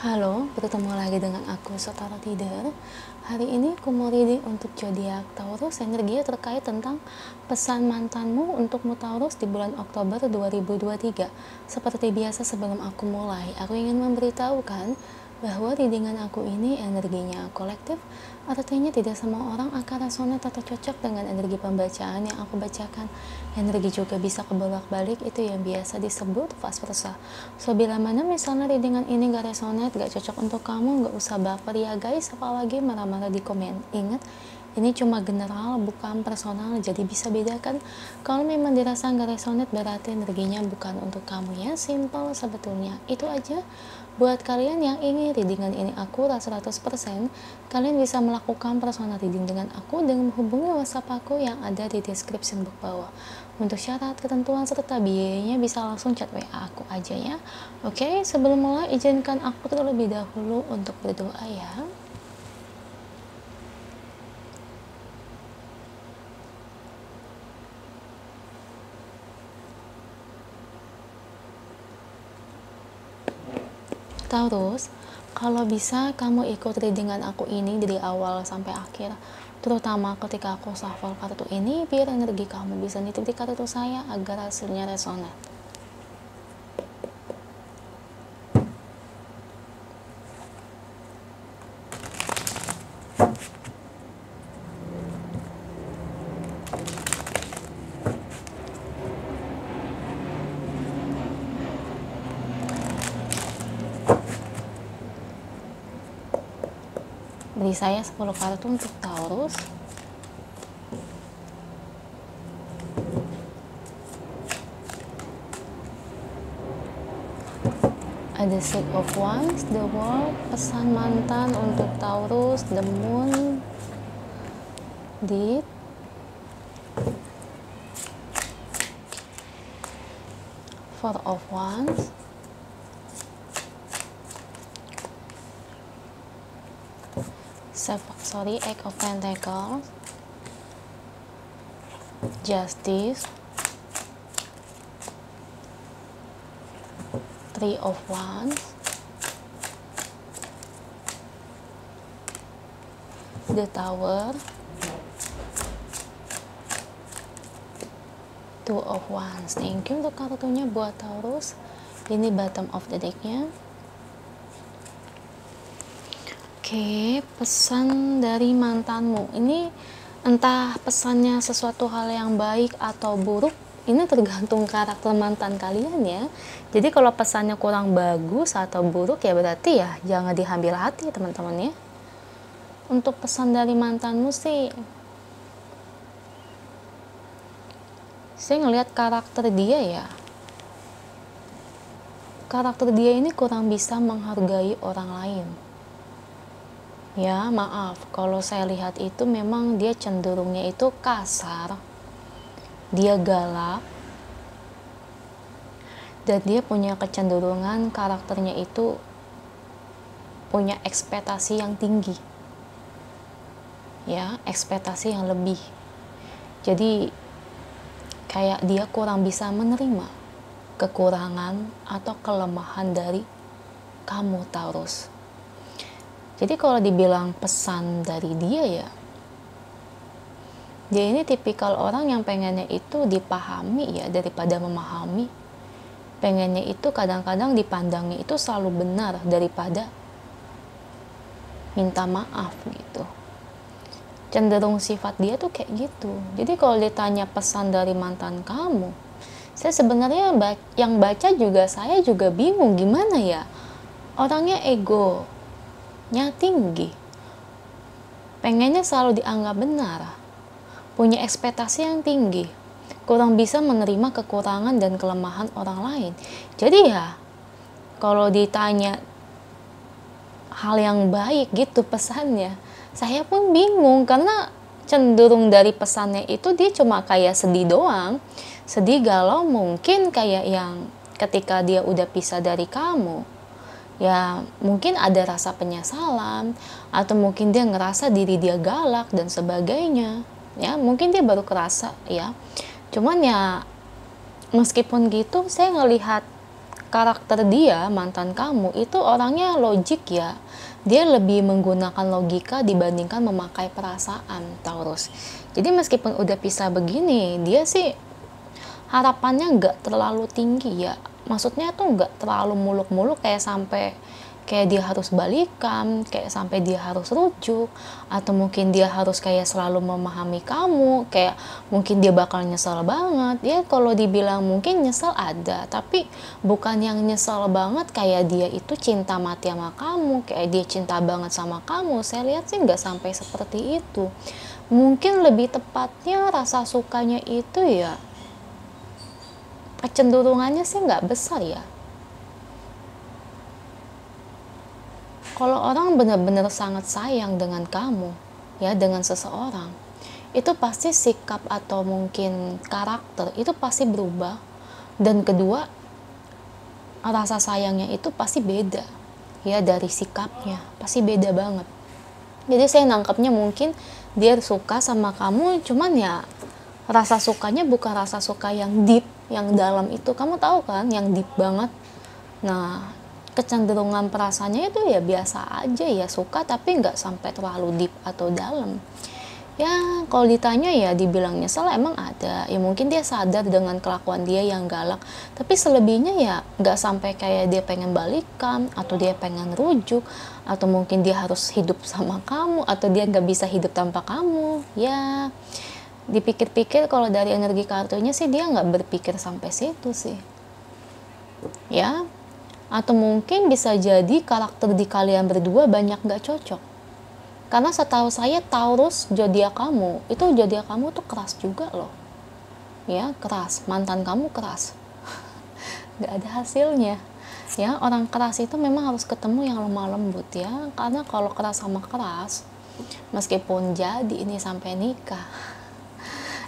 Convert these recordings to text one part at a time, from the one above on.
Halo, bertemu lagi dengan aku Setara Tidur. Hari ini aku mau reading untuk zodiak Taurus, energi terkait tentang pesan mantanmu untukmu Taurus di bulan Oktober 2023. Seperti biasa sebelum aku mulai, aku ingin memberitahukan bahwa readingan aku ini energinya kolektif, artinya tidak semua orang akan resonate atau cocok dengan energi pembacaan yang aku bacakan. Energi juga bisa kebolak-balik, itu yang biasa disebut vice versa. So bila mana misalnya readingan ini gak resonate, gak cocok untuk kamu, gak usah baper ya guys, apalagi marah-marah di komen. Ingat, ini cuma general, bukan personal, jadi bisa bedakan. Kalau memang dirasa gak resonate, berarti energinya bukan untuk kamu ya. Simple sebetulnya, itu aja. Buat kalian yang ingin readingan ini akurat 100%, kalian bisa melakukan personal reading dengan aku dengan menghubungi WhatsApp aku yang ada di description box bawah. Untuk syarat, ketentuan, serta biayanya bisa langsung chat WA aku aja ya. Oke, sebelum mulai izinkan aku terlebih dahulu untuk berdoa ya. Taurus, kalau bisa kamu ikut readingan aku ini dari awal sampai akhir, terutama ketika aku shuffle kartu ini, biar energi kamu bisa nitip di kartu saya agar hasilnya resonate. Beri saya 10 kartu untuk Taurus. Ada Six of Wands, The World, pesan mantan untuk Taurus, The Moon, Deed, Four of Wands, Eight of Pentacles, Justice, Three of Wands, The Tower, Two of Wands. Thank you untuk kartunya buat Taurus. Ini bottom of the decknya. Oke, pesan dari mantanmu ini entah pesannya sesuatu hal yang baik atau buruk, ini tergantung karakter mantan kalian ya. Jadi kalau pesannya kurang bagus atau buruk ya berarti ya jangan diambil hati teman-teman ya. Untuk pesan dari mantanmu sih, saya ngelihat karakter dia ya. Karakter dia ini kurang bisa menghargai orang lain. Ya maaf, kalau saya lihat itu memang dia cenderungnya itu kasar, dia galak, dan dia punya kecenderungan karakternya itu punya ekspektasi yang tinggi. Ya, ekspektasi yang lebih. Jadi kayak dia kurang bisa menerima kekurangan atau kelemahan dari kamu Taurus. Jadi kalau dibilang pesan dari dia ya, dia ini tipikal orang yang pengennya itu dipahami ya daripada memahami. Pengennya itu kadang-kadang dipandangnya itu selalu benar daripada minta maaf gitu. Cenderung sifat dia tuh kayak gitu. Jadi kalau ditanya pesan dari mantan kamu, saya sebenarnya yang baca juga saya juga bingung gimana ya. Orangnya egonya tinggi, pengennya selalu dianggap benar, punya ekspektasi yang tinggi, kurang bisa menerima kekurangan dan kelemahan orang lain. Jadi ya kalau ditanya hal yang baik gitu pesannya, saya pun bingung karena cenderung dari pesannya itu dia cuma kayak sedih doang, sedih galau, mungkin kayak yang ketika dia udah pisah dari kamu ya mungkin ada rasa penyesalan, atau mungkin dia ngerasa diri dia galak dan sebagainya ya, mungkin dia baru kerasa ya. Cuman ya meskipun gitu saya ngelihat karakter dia, mantan kamu, itu orangnya logik ya. Dia lebih menggunakan logika dibandingkan memakai perasaan, Taurus. Jadi meskipun udah pisah begini, dia sih harapannya nggak terlalu tinggi ya. Maksudnya tuh nggak terlalu muluk-muluk kayak sampai kayak dia harus balikan, kayak sampai dia harus rujuk, atau mungkin dia harus kayak selalu memahami kamu, kayak mungkin dia bakal nyesel banget. Ya kalau dibilang mungkin nyesel ada, tapi bukan yang nyesel banget kayak dia itu cinta mati sama kamu, kayak dia cinta banget sama kamu. Saya lihat sih nggak sampai seperti itu. Mungkin lebih tepatnya rasa sukanya itu ya, kecenderungannya sih nggak besar ya. Kalau orang benar-benar sangat sayang dengan kamu, ya dengan seseorang, itu pasti sikap atau mungkin karakter itu pasti berubah. Dan kedua, rasa sayangnya itu pasti beda, ya dari sikapnya, pasti beda banget. Jadi saya nangkepnya mungkin dia suka sama kamu, cuman ya rasa sukanya bukan rasa suka yang deep, yang dalam itu. Kamu tahu kan, yang deep banget. Nah, kecenderungan perasaannya itu ya biasa aja ya, suka tapi nggak sampai terlalu deep atau dalam. Ya kalau ditanya ya dibilang nyesel emang ada, ya mungkin dia sadar dengan kelakuan dia yang galak, tapi selebihnya ya nggak sampai kayak dia pengen balikan atau dia pengen rujuk, atau mungkin dia harus hidup sama kamu, atau dia nggak bisa hidup tanpa kamu. Ya dipikir-pikir kalau dari energi kartunya sih dia nggak berpikir sampai situ sih ya. Atau mungkin bisa jadi karakter di kalian berdua banyak nggak cocok. Karena setahu saya Taurus, zodiak kamu, itu zodiak kamu tuh keras juga loh. Ya, keras. Mantan kamu keras. Nggak ada hasilnya. Ya, orang keras itu memang harus ketemu yang lemah lembut ya. Karena kalau keras sama keras, meskipun jadi ini sampai nikah,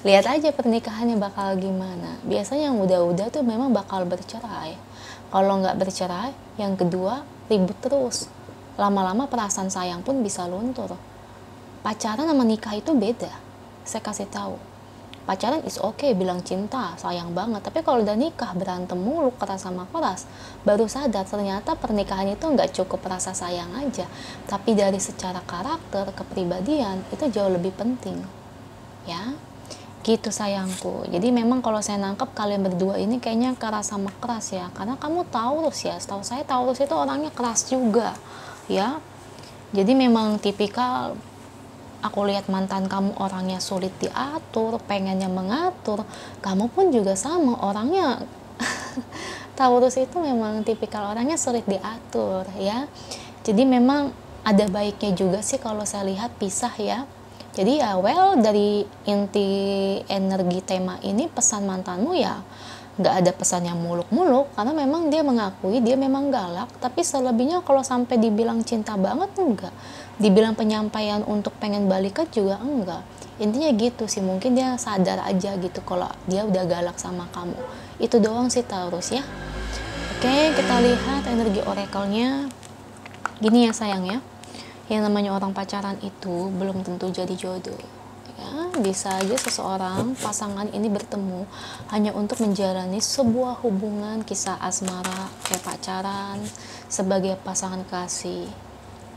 lihat aja pernikahannya bakal gimana. Biasanya yang udah-udah tuh memang bakal bercerai. Kalau nggak bercerai, yang kedua ribut terus. Lama-lama perasaan sayang pun bisa luntur. Pacaran sama nikah itu beda. Saya kasih tahu. Pacaran is okay, bilang cinta, sayang banget. Tapi kalau udah nikah, berantem mulu, keras sama keras, baru sadar ternyata pernikahan itu nggak cukup rasa sayang aja. Tapi dari secara karakter, kepribadian, itu jauh lebih penting. Ya. Gitu sayangku. Jadi memang kalau saya nangkep kalian berdua ini kayaknya keras sama keras ya. Karena kamu Taurus ya. Setahu saya Taurus itu orangnya keras juga ya. Jadi memang tipikal, aku lihat mantan kamu orangnya sulit diatur, pengennya mengatur. Kamu pun juga sama orangnya. Taurus itu memang tipikal orangnya sulit diatur ya. Jadi memang ada baiknya juga sih kalau saya lihat pisah ya. Jadi ya dari inti energi tema ini, pesan mantanmu ya nggak ada pesan yang muluk-muluk, karena memang dia mengakui dia memang galak, tapi selebihnya kalau sampai dibilang cinta banget enggak, dibilang penyampaian untuk pengen balikan juga enggak. Intinya gitu sih, mungkin dia sadar aja gitu kalau dia udah galak sama kamu. Itu doang sih Taurus ya. Oke, kita lihat energi oracle-nya. Gini ya sayang ya, yang namanya orang pacaran itu belum tentu jadi jodoh ya. Bisa aja seseorang, pasangan ini bertemu hanya untuk menjalani sebuah hubungan kisah asmara kayak pacaran, sebagai pasangan kasih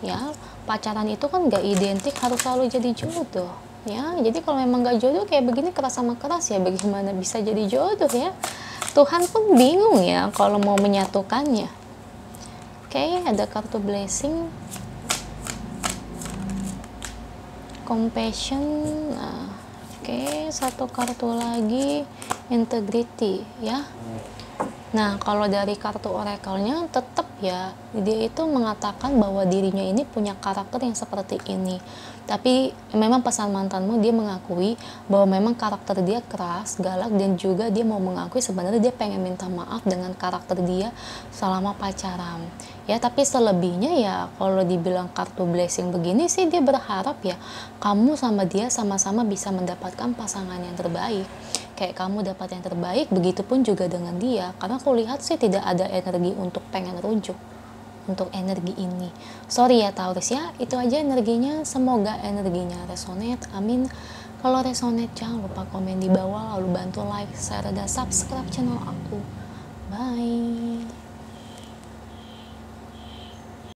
ya. Pacaran itu kan gak identik harus selalu jadi jodoh ya. Jadi kalau memang gak jodoh kayak begini keras sama keras ya, bagaimana bisa jadi jodoh ya. Tuhan pun bingung ya kalau mau menyatukannya. Oke, ada kartu blessing, compassion. Nah, oke, satu kartu lagi, integrity ya. Nah, kalau dari kartu oracle-nya tetap ya, dia itu mengatakan bahwa dirinya ini punya karakter yang seperti ini. Tapi memang pesan mantanmu, dia mengakui bahwa memang karakter dia keras, galak, dan juga dia mau mengakui sebenarnya dia pengen minta maaf dengan karakter dia selama pacaran. Ya, tapi selebihnya ya kalau dibilang kartu blessing begini sih, dia berharap ya kamu sama dia sama-sama bisa mendapatkan pasangan yang terbaik. Kayak kamu dapat yang terbaik, begitupun juga dengan dia. Karena aku lihat sih tidak ada energi untuk pengen rujuk untuk energi ini. Sorry ya Taurus ya, itu aja energinya. Semoga energinya resonate, amin. Kalau resonate jangan lupa komen di bawah, lalu bantu like, share, dan subscribe channel aku. Bye.